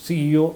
CEO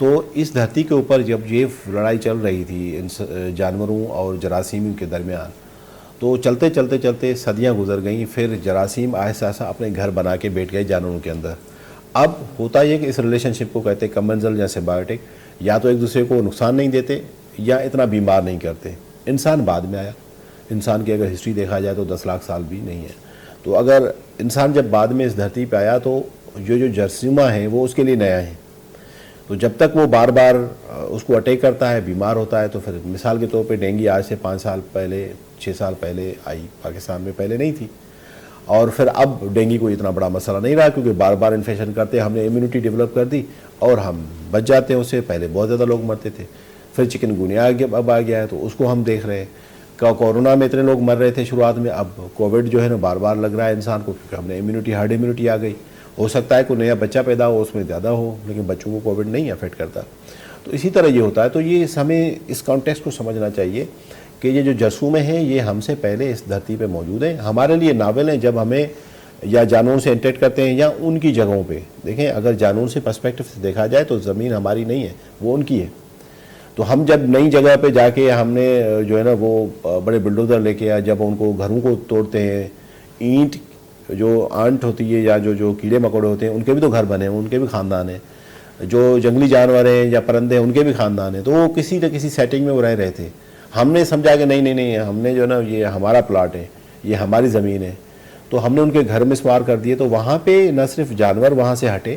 تو اس دھرتی کے اوپر جب یہ لڑائی چل رہی تھی جانوروں اور جراثیموں کے درمیان، تو چلتے چلتے چلتے صدیاں گزر گئیں، پھر جراثیم آہستہ آہستہ اپنے گھر بنا کے بیٹھ گئے جانوروں کے اندر۔ اب ہوتا یہ کہ اس ریلیشن شپ کو کہتے ہیں کمنزل یا سمبائوٹک، یا تو ایک دوسرے کو نقصان نہیں دیتے یا اتنا بیمار نہیں کرتے۔ انسان بعد میں آیا، انسان کی اگر ہسٹری دیکھا جائے تو 10 لاکھ سال بھی نہیں ہے۔ تو اگر انسان جب بعد میں اس دھرتی پہ آیا تو جو جراثیمہ ہیں وہ اس کے لیے نیا ہیں، تو جب تک وہ بار بار اس کو اٹیک کرتا ہے، بیمار ہوتا ہے، تو پھر مثال کے طور پہ ڈینگی آج سے 5 سال پہلے 6 سال پہلے آئی، پاکستان میں پہلے نہیں تھی، اور پھر اب ڈینگی کوئی اتنا بڑا مسئلہ نہیں رہا کیونکہ بار بار انفیکشن کرتے ہم نے امیونٹی ڈیولپ کر دی اور ہم بچ جاتے ہیں اس سے۔ پہلے بہت زیادہ لوگ مرتے تھے، پھر چکن گونیا اب آ گیا ہے تو اس کو ہم دیکھ رہے ہیں۔ کورونا میں اتنے لوگ مر رہے تھے شروعات میں، اب کووڈ جو ہے نا بار بار لگ رہا ہے انسان کو کیونکہ ہم نے امیونٹی ہارڈ امیونٹی آ گئی۔ ہو سکتا ہے کوئی نیا بچہ پیدا ہو اس میں زیادہ ہو، لیکن بچوں کو کووڈ نہیں افیکٹ کرتا۔ تو اسی طرح یہ ہوتا ہے۔ تو یہ ہمیں اس کانٹیکسٹ کو سمجھنا چاہیے کہ یہ جو جرثومے ہیں یہ ہم سے پہلے اس دھرتی پہ موجود ہیں، ہمارے لیے ناول ہیں جب ہمیں یا جانوروں سے انٹریکٹ کرتے ہیں یا ان کی جگہوں پہ۔ دیکھیں اگر جانوروں سے پرسپیکٹو سے دیکھا جائے تو زمین ہماری نہیں ہے، وہ ان کی ہے۔ تو ہم جب نئی جگہ پہ جا کے ہم نے جو ہے نا وہ بڑے بلڈوزر لے کے جب ان کو گھروں کو توڑتے ہیں، اینٹ جو آنٹ ہوتی ہے یا جو کیڑے مکوڑے ہوتے ہیں ان کے بھی تو گھر بنے ہیں، ان کے بھی خاندان ہیں، جو جنگلی جانور ہیں یا پرندے ہیں ان کے بھی خاندان ہیں، تو وہ کسی نہ کسی سیٹنگ میں وہ رہ رہے تھے۔ ہم نے سمجھا کہ نہیں ہم نے جو ہے نا یہ ہمارا پلاٹ ہے، یہ ہماری زمین ہے، تو ہم نے ان کے گھر مسمار کر دیے۔ تو وہاں پہ نہ صرف جانور وہاں سے ہٹے،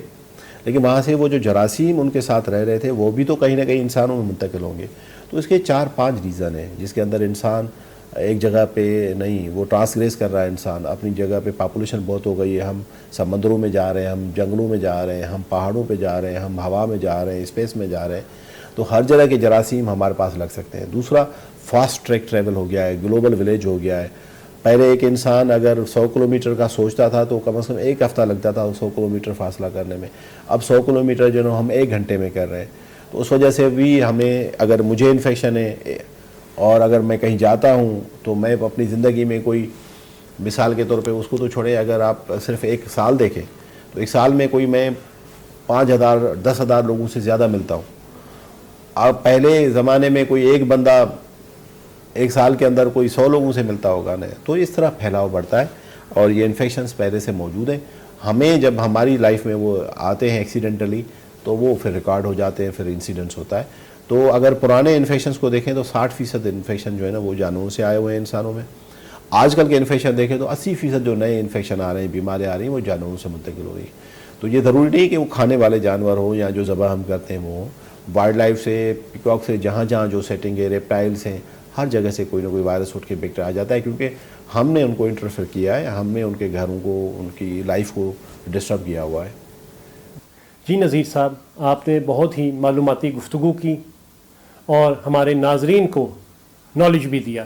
لیکن وہاں سے وہ جو جراثیم ان کے ساتھ رہ رہے تھے وہ بھی تو کہیں نہ کہیں انسانوں میں منتقل ہوں گے۔ تو اس کے 4-5 ریزن ہیں جس کے اندر انسان ایک جگہ پہ نہیں، وہ ٹرانسگریس کر رہا ہے انسان اپنی جگہ پہ۔ پاپولیشن بہت ہو گئی ہے، ہم سمندروں میں جا رہے ہیں، ہم جنگلوں میں جا رہے ہیں، ہم پہاڑوں پہ جا رہے ہیں، ہم ہوا میں جا رہے ہیں، اسپیس میں جا رہے ہیں، تو ہر جگہ کے جراثیم ہمارے پاس لگ سکتے ہیں۔ دوسرا، فاسٹ ٹریک ٹریول ہو گیا ہے، گلوبل ولیج ہو گیا ہے۔ پہلے ایک انسان اگر 100 کلومیٹر کا سوچتا تھا تو کم از کم 1 ہفتہ لگتا تھا 100 کلومیٹر فاصلہ کرنے میں، اب 100 کلومیٹر جو ہے ہم 1 گھنٹے میں کر رہے ہیں۔ تو اس وجہ سے بھی ہمیں، اگر مجھے انفیکشن ہے اور اگر میں کہیں جاتا ہوں تو میں اپنی زندگی میں کوئی مثال کے طور پہ اس کو تو چھوڑے، اگر آپ صرف 1 سال دیکھیں تو 1 سال میں کوئی میں 5000 10,000 لوگوں سے زیادہ ملتا ہوں۔ اب پہلے زمانے میں کوئی ایک بندہ 1 سال کے اندر کوئی 100 لوگوں سے ملتا ہوگا نہیں۔ تو اس طرح پھیلاؤ بڑھتا ہے اور یہ انفیکشنز پہلے سے موجود ہیں۔ ہمیں جب ہماری لائف میں وہ آتے ہیں ایکسیڈنٹلی تو وہ پھر ریکارڈ ہو جاتے ہیں، پھر انسیڈنٹس ہوتا ہے۔ تو اگر پرانے انفیکشنز کو دیکھیں تو 60% انفیکشن جو ہے نا وہ جانوروں سے آئے ہوئے ہیں انسانوں میں۔ آج کل کے انفیکشن دیکھیں تو 80% جو نئے انفیکشن آ رہے ہیں، بیماریاں آ رہی ہیں، وہ جانوروں سے منتقل ہو رہی ہیں۔ تو یہ ضروری نہیں کہ وہ کھانے والے جانور ہوں یا جو ذبح ہم کرتے ہیں وہ ہوں، وائلڈ لائف سے، پیکاک سے، جہاں جہاں جو سیٹنگ ہے، ریپٹائلس ہیں، ہر جگہ سے کوئی نہ کوئی وائرس اٹھ کے بیکٹر آ جاتا ہے کیونکہ ہم نے ان کو انٹرفیئر کیا ہے، ہم نے ان کے گھروں کو، ان کی لائف کو ڈسٹرب کیا ہوا ہے۔ جی نذیر صاحب، آپ نے بہت ہی معلوماتی گفتگو کی اور ہمارے ناظرین کو نالج بھی دیا۔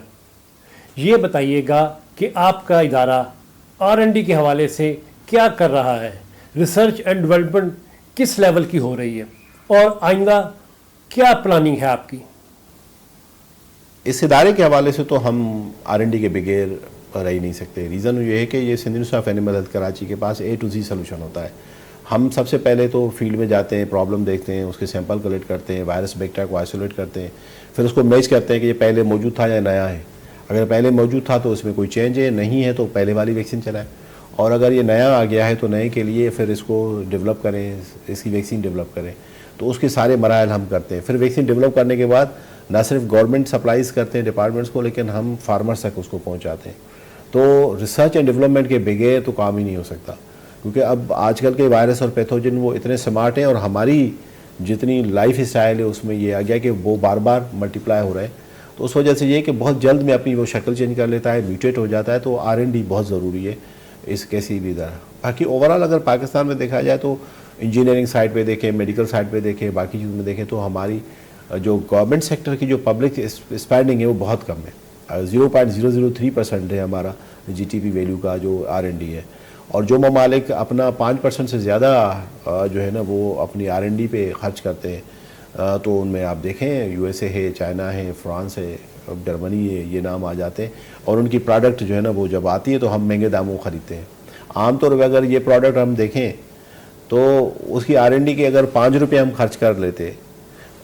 یہ بتائیے گا کہ آپ کا ادارہ R&D کے حوالے سے کیا کر رہا ہے، ریسرچ اینڈ ڈیولپمنٹ کس لیول کی ہو رہی ہے اور آئندہ کیا پلاننگ ہے آپ کی؟ اس ادارے کے حوالے سے تو ہم R&D کے بغیر رہ ہی نہیں سکتے۔ ریزن یہ ہے کہ یہ Sindh university of animal health Karachi کے پاس A to Z سلوشن ہوتا ہے۔ ہم سب سے پہلے تو فیلڈ میں جاتے ہیں، پرابلم دیکھتے ہیں، اس کے سیمپل کلیکٹ کرتے ہیں، وائرس بیکٹیریا کو آئسولیٹ کرتے ہیں، پھر اس کو میچ کرتے ہیں کہ یہ پہلے موجود تھا یا نیا ہے۔ اگر پہلے موجود تھا تو اس میں کوئی چینج ہے، نہیں ہے تو پہلے والی ویکسین چلائیں، اور اگر یہ نیا آ گیا ہے تو نئے کے لیے پھر اس کو ڈیولپ کریں، اس کی ویکسین ڈیولپ کریں۔ تو اس کے سارے مراحل ہم کرتے ہیں۔ پھر ویکسین ڈیولپ کرنے کے بعد نہ صرف گورنمنٹ سپلائز کرتے ہیں ڈپارٹمنٹس کو، لیکن ہم فارمرس تک اس کو پہنچاتے ہیں۔ تو ریسرچ اینڈ ڈیولپمنٹ کے بغیر تو کام ہی نہیں ہو سکتا، کیونکہ اب آج کل کے وائرس اور پیتھوجن وہ اتنے سمارٹ ہیں اور ہماری جتنی لائف اسٹائل ہے اس میں یہ آ گیا کہ وہ بار بار ملٹیپلائی ہو رہے ہیں۔ تو اس وجہ سے یہ کہ بہت جلد میں اپنی وہ شکل چینج کر لیتا ہے، میوٹیٹ ہو جاتا ہے۔ تو R&D بہت ضروری ہے اس کسی بھی ادارہ۔ باقی اوورآل اگر پاکستان میں دیکھا جائے تو انجینئرنگ سائڈ پہ دیکھیں، میڈیکل سائڈ پہ دیکھیں، باقی چیزوں میں دیکھیں تو ہماری جو گورنمنٹ سیکٹر کی جو پبلک اسپینڈنگ ہے وہ بہت کم ہے۔ 0.003% ہے ہمارا GDP ویلیو کا جو R&D ہے، اور جو ممالک اپنا 5% سے زیادہ جو ہے نا وہ اپنی R&D پہ خرچ کرتے ہیں تو ان میں آپ دیکھیں USA ہے، چائنا ہے، فرانس ہے، جرمنی ہے، یہ نام آ جاتے ہیں۔ اور ان کی پروڈکٹ جو ہے نا وہ جب آتی ہے تو ہم مہنگے داموں خریدتے ہیں۔ عام طور پہ اگر یہ پروڈکٹ ہم دیکھیں تو اس کی R&D کے اگر 5 روپے ہم خرچ کر لیتے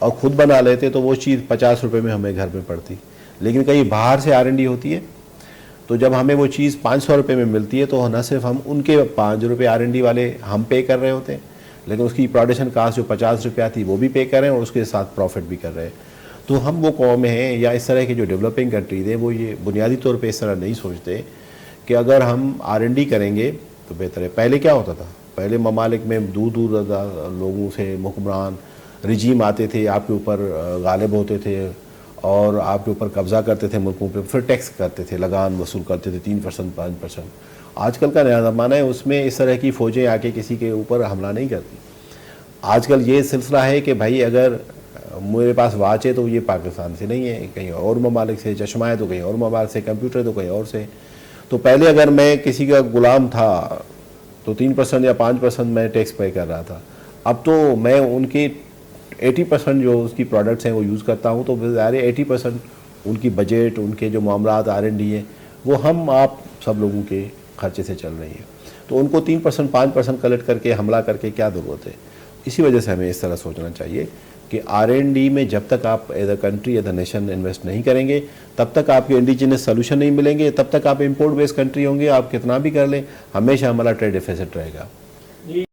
اور خود بنا لیتے تو وہ چیز 50 روپے میں ہمیں گھر میں پڑتی. لیکن کہیں باہر سے R&D ہوتی ہے تو جب ہمیں وہ چیز 500 روپے میں ملتی ہے تو نہ صرف ہم ان کے 5 روپے R&D والے ہم پے کر رہے ہوتے ہیں, لیکن اس کی پروڈکشن کاسٹ جو 50 روپیہ تھی وہ بھی پے کر رہے ہیں اور اس کے ساتھ پروفٹ بھی کر رہے ہیں. تو ہم وہ قوم ہیں یا اس طرح کے جو ڈیولپنگ کنٹریز ہیں وہ یہ بنیادی طور پہ اس طرح نہیں سوچتے کہ اگر ہم R&D کریں گے تو بہتر ہے. پہلے کیا ہوتا تھا, پہلے ممالک میں دور دور لوگوں سے حکمران رجیم آتے تھے, آپ کے اوپر غالب ہوتے تھے اور آپ کے اوپر قبضہ کرتے تھے ملکوں پہ, پھر ٹیکس کرتے تھے, لگان وصول کرتے تھے 3% 5%. آج کل کا نیا زمانہ ہے, اس میں اس طرح کی فوجیں آ کے کسی کے اوپر حملہ نہیں کرتی. آج کل یہ سلسلہ ہے کہ بھائی اگر میرے پاس واچ ہے تو یہ پاکستان سے نہیں ہے, کہیں اور ممالک سے, چشمہ ہے تو کہیں اور ممالک سے, کمپیوٹر ہے تو کہیں اور سے. تو پہلے اگر میں کسی کا غلام تھا تو 3% یا 5% میں ٹیکس پے کر رہا تھا. اب تو میں ان کی 80% جو اس کی پروڈکٹس ہیں وہ یوز کرتا ہوں, تو ظاہر 80% ان کی بجٹ, ان کے جو معاملات R&D ہیں وہ ہم آپ سب لوگوں کے خرچے سے چل رہی ہیں. تو ان کو 3% 5% کلیکٹ کر کے حملہ کر کے کیا ضرورت ہے. اسی وجہ سے ہمیں اس طرح سوچنا چاہیے کہ R&D میں جب تک آپ as a country as a nation invest نہیں کریں گے تب تک آپ کے انڈیجنس سولوشن نہیں ملیں گے, تب تک آپ امپورٹ بیس کنٹری ہوں گے. آپ کتنا بھی کر لیں ہمیشہ ہمارا ٹریڈ ڈیفیسٹ رہے گا.